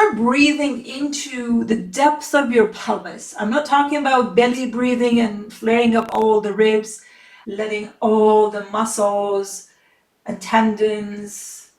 start breathing into the depths of your pelvis. I'm not talking about belly breathing and flaring up all the ribs, letting all the muscles and tendons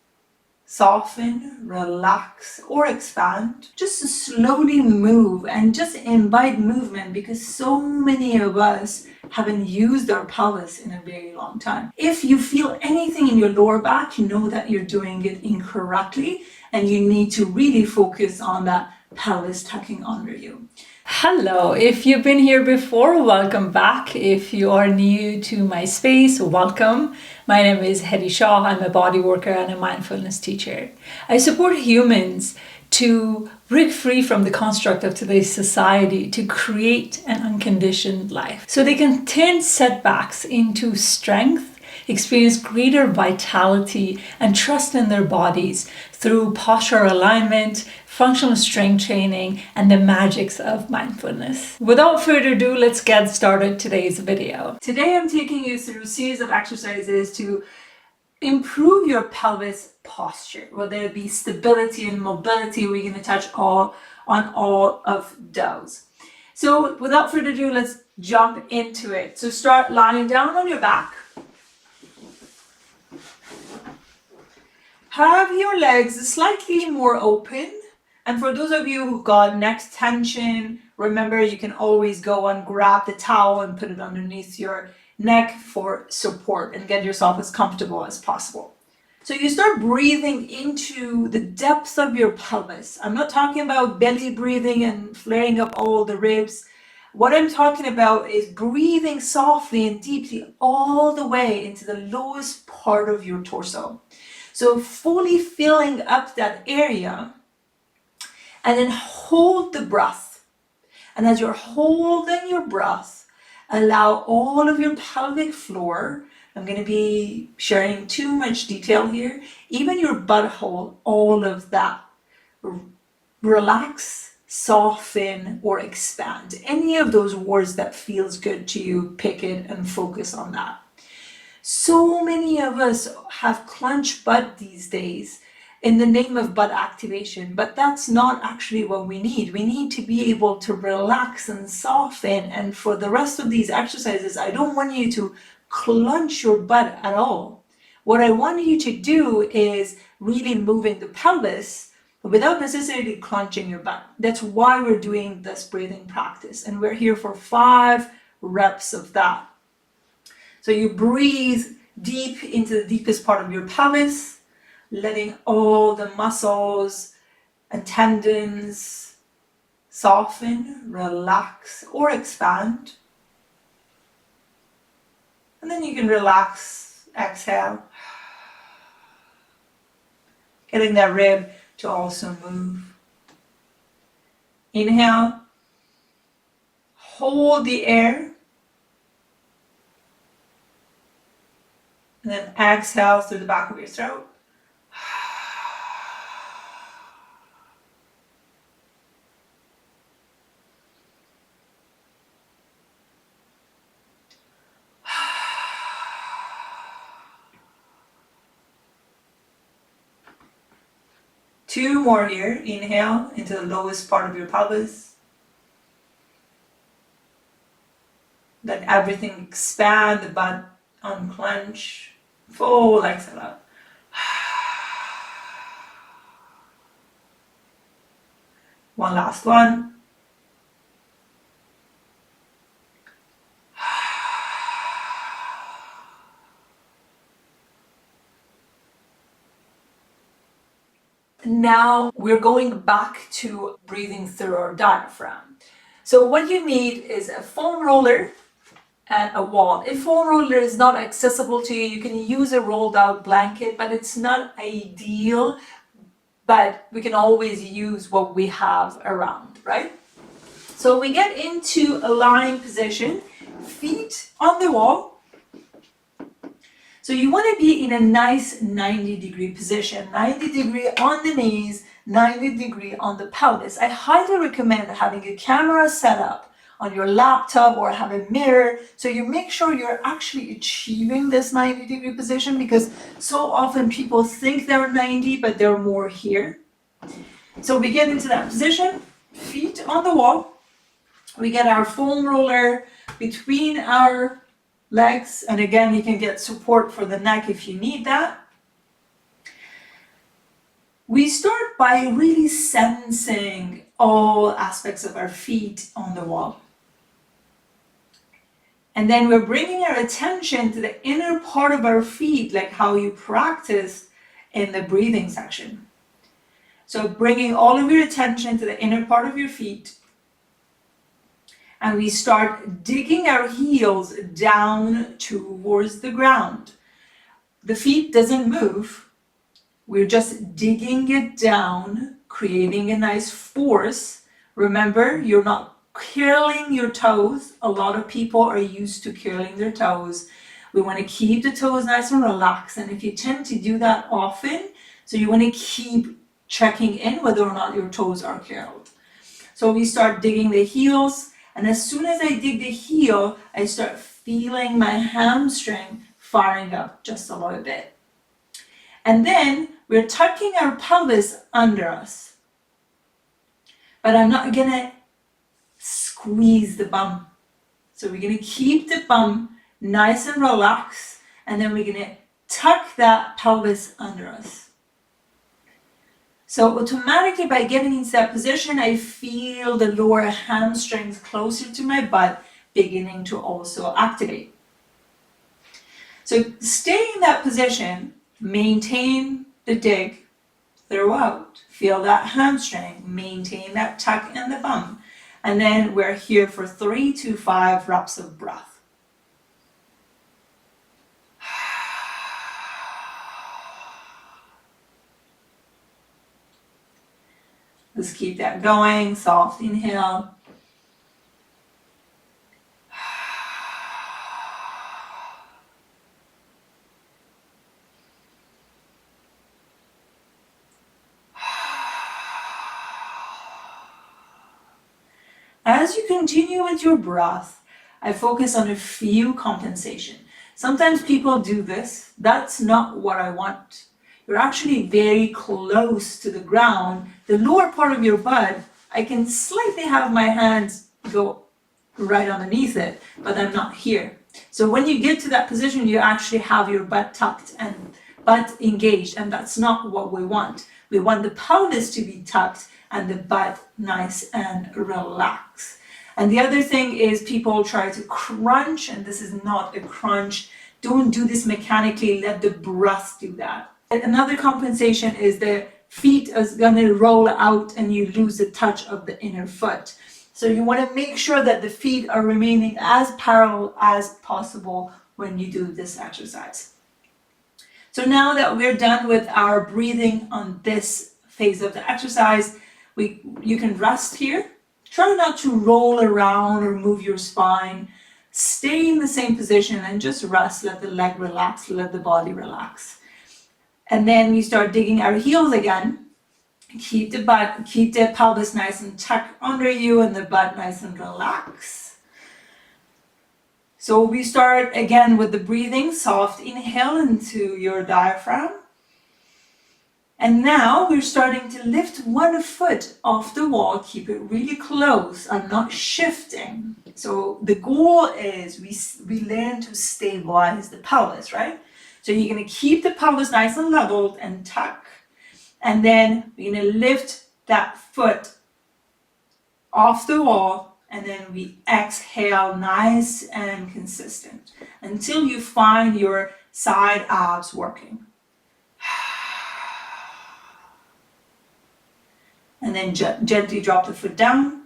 soften, relax, or expand. Just slowly move and just invite movement, because so many of us haven't used our pelvis in a very long time. If you feel anything in your lower back, you know that you're doing it incorrectly and you need to really focus on that pelvis tucking under you. Hello, if you've been here before, welcome back. If you are new to my space, welcome. My name is Hedy Shah. I'm a body worker and a mindfulness teacher. I support humans to break free from the construct of today's society to create an unconditioned life, so they can turn setbacks into strength, experience greater vitality and trust in their bodies through posture alignment, functional strength training, and the magics of mindfulness. Without further ado, let's get started today's video. Today I'm taking you through a series of exercises to improve your pelvis posture, whether it be stability and mobility. We're going to touch on all of those. So without further ado, let's jump into it. So start lying down on your back. Have your legs slightly more open. And for those of you who got neck tension, remember you can always go and grab the towel and put it underneath your neck for support and get yourself as comfortable as possible. So you start breathing into the depths of your pelvis. I'm not talking about belly breathing and flaring up all the ribs. What I'm talking about is breathing softly and deeply all the way into the lowest part of your torso. So fully filling up that area, and then hold the breath. And as you're holding your breath, allow all of your pelvic floor, I'm going to be sharing too much detail here, even your butthole, all of that, relax, soften, or expand. Any of those words that feels good to you, pick it and focus on that. So many of us have clenched butt these days in the name of butt activation, but that's not actually what we need. We need to be able to relax and soften. And for the rest of these exercises, I don't want you to clench your butt at all. What I want you to do is really moving the pelvis without necessarily clenching your butt. That's why we're doing this breathing practice. And we're here for 5 reps of that. So you breathe deep into the deepest part of your pelvis, letting all the muscles and tendons soften, relax, or expand. And then you can relax, exhale, getting that rib to also move. Inhale, hold the air, and then exhale through the back of your throat. Two more here. Inhale into the lowest part of your pelvis. Let everything expand, the butt unclench. Full exhale out. One last one. Now we're going back to breathing through our diaphragm. So what you need is a foam roller and a wall. If foam roller is not accessible to you, you can use a rolled out blanket, but it's not ideal. But we can always use what we have around, right? So we get into a lying position, feet on the wall. So you want to be in a nice 90-degree position, 90-degree on the knees, 90-degree on the pelvis. I highly recommend having a camera set up on your laptop or have a mirror, so you make sure you're actually achieving this 90-degree position, because so often people think they're 90, but they're more here. So we get into that position, feet on the wall. We get our foam roller between our legs. And again, you can get support for the neck if you need that. We start by really sensing all aspects of our feet on the wall. And then we're bringing our attention to the inner part of our feet, like how you practiced in the breathing section. So bringing all of your attention to the inner part of your feet. And we start digging our heels down towards the ground. The feet doesn't move. We're just digging it down, creating a nice force. Remember, you're not curling your toes. A lot of people are used to curling their toes. We want to keep the toes nice and relaxed. And if you tend to do that often, so you want to keep checking in whether or not your toes are curled. So we start digging the heels. And as soon as I dig the heel, I start feeling my hamstring firing up just a little bit. And then we're tucking our pelvis under us. But I'm not going to squeeze the bum. So we're going to keep the bum nice and relaxed. And then we're going to tuck that pelvis under us. So automatically by getting into that position, I feel the lower hamstrings closer to my butt beginning to also activate. So stay in that position, maintain the dig throughout. Feel that hamstring, maintain that tuck in the bum. And then we're here for 3 to 5 reps of breath. Let's keep that going. Soft inhale. As you continue with your breath, I focus on a few compensation. Sometimes people do this. That's not what I want. You're actually very close to the ground. The lower part of your butt, I can slightly have my hands go right underneath it, but I'm not here. So when you get to that position, you actually have your butt tucked and butt engaged, and that's not what we want. We want the pelvis to be tucked and the butt nice and relaxed. And the other thing is people try to crunch, and this is not a crunch. Don't do this mechanically, let the breath do that. Another compensation is the feet is going to roll out and you lose the touch of the inner foot. So you want to make sure that the feet are remaining as parallel as possible when you do this exercise. So now that we're done with our breathing on this phase of the exercise, you can rest here. Try not to roll around or move your spine. Stay in the same position and just rest. Let the leg relax, let the body relax. And then we start digging our heels again. Keep the pelvis nice and tucked under you and the butt nice and relaxed. So we start again with the breathing. Soft inhale into your diaphragm. And now we're starting to lift one foot off the wall. Keep it really close. I'm not shifting. So the goal is we learn to stabilize the pelvis, right? So you're going to keep the pelvis nice and leveled and tuck. And then we're going to lift that foot off the wall. And then we exhale nice and consistent until you find your side abs working. And then gently drop the foot down.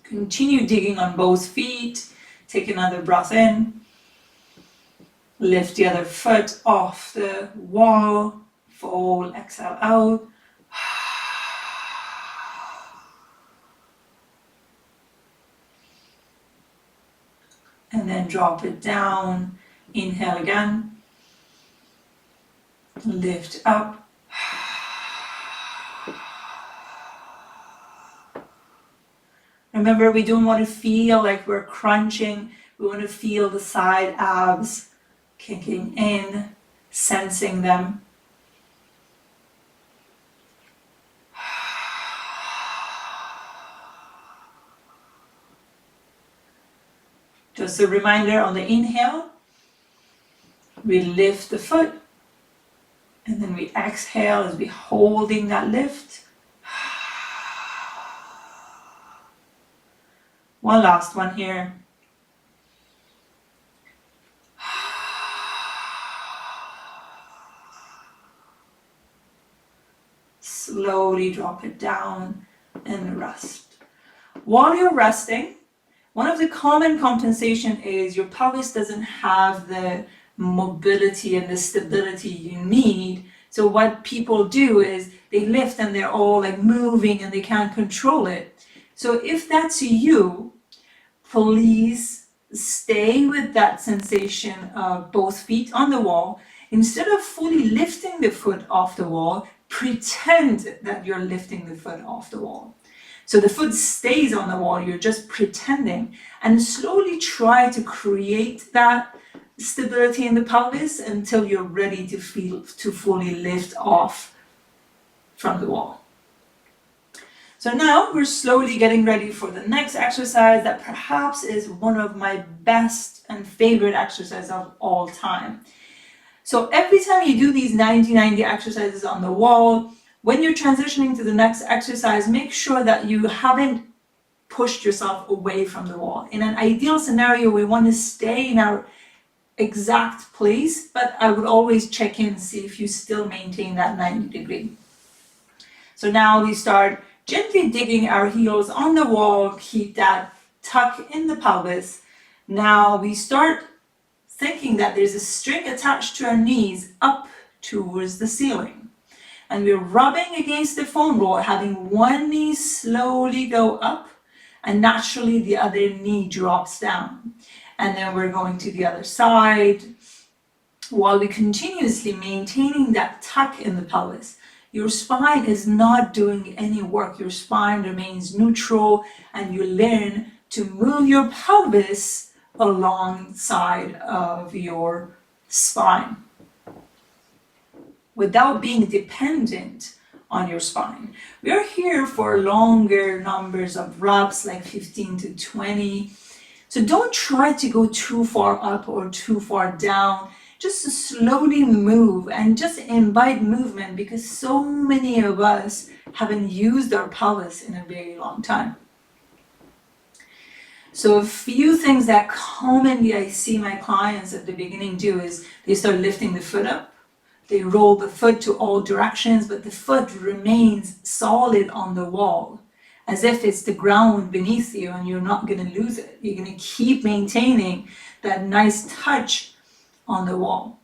Continue digging on both feet. Take another breath in. Lift the other foot off the wall. Fold, exhale out. And then drop it down. Inhale again. Lift up. Remember, we don't want to feel like we're crunching. We want to feel the side abs kicking in, sensing them. Just a reminder, on the inhale, we lift the foot, and then we exhale as we holding that lift. One last one here. Slowly drop it down and rest. While you're resting, one of the common compensation is your pelvis doesn't have the mobility and the stability you need. So what people do is they lift and they're all like moving and they can't control it. So if that's you, please stay with that sensation of both feet on the wall. Instead of fully lifting the foot off the wall, pretend that you're lifting the foot off the wall. So the foot stays on the wall, you're just pretending, and slowly try to create that stability in the pelvis until you're ready to fully lift off from the wall. So now we're slowly getting ready for the next exercise that perhaps is one of my best and favorite exercises of all time. So every time you do these 90-90 exercises on the wall, when you're transitioning to the next exercise, make sure that you haven't pushed yourself away from the wall. In an ideal scenario, we want to stay in our exact place, but I would always check in, see if you still maintain that 90 degree. So now we start gently digging our heels on the wall, keep that tuck in the pelvis. Now we start thinking that there's a string attached to our knees up towards the ceiling. And we're rubbing against the foam roll, having one knee slowly go up, and naturally the other knee drops down. And then we're going to the other side, while we continuously maintaining that tuck in the pelvis. Your spine is not doing any work. Your spine remains neutral, and you learn to move your pelvis alongside of your spine without being dependent on your spine. We are here for longer numbers of reps, like 15 to 20. So don't try to go too far up or too far down. Just slowly move and just invite movement, because so many of us haven't used our pelvis in a very long time. So a few things that commonly I see my clients at the beginning do is they start lifting the foot up. They roll the foot to all directions, but the foot remains solid on the wall, as if it's the ground beneath you and you're not going to lose it. You're going to keep maintaining that nice touch on the wall.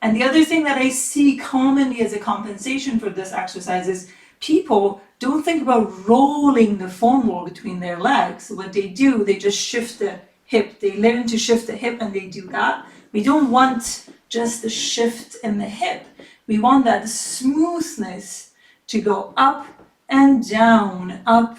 And the other thing that I see commonly as a compensation for this exercise is people don't think about rolling the foam roll between their legs. What they do, they just shift the hip. They learn to shift the hip and they do that. We don't want just the shift in the hip. We want that smoothness to go up and down, up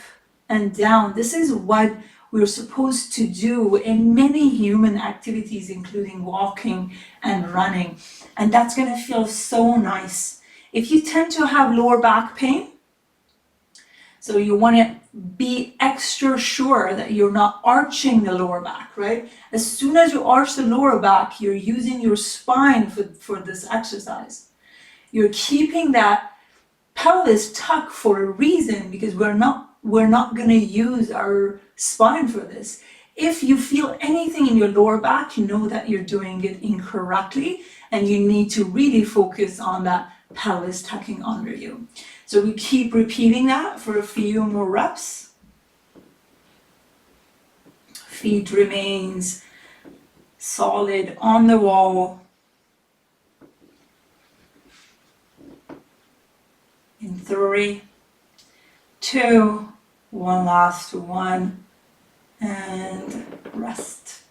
and down. This is what we're supposed to do in many human activities, including walking and running. And that's going to feel so nice. If you tend to have lower back pain, so you want to be extra sure that you're not arching the lower back, right? As soon as you arch the lower back, you're using your spine for this exercise. You're keeping that pelvis tucked for a reason, because we're not going to use our spine for this. If you feel anything in your lower back, you know that you're doing it incorrectly, and you need to really focus on that pelvis tucking under you. So we keep repeating that for a few more reps. Feet remains solid on the wall. In 3, 2, one last one, and rest.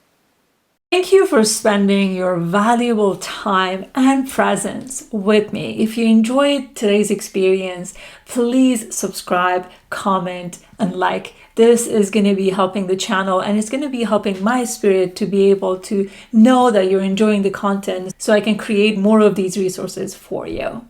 Thank you for spending your valuable time and presence with me. If you enjoyed today's experience, please subscribe, comment, and like. This is going to be helping the channel, and it's going to be helping my spirit to be able to know that you're enjoying the content, so I can create more of these resources for you.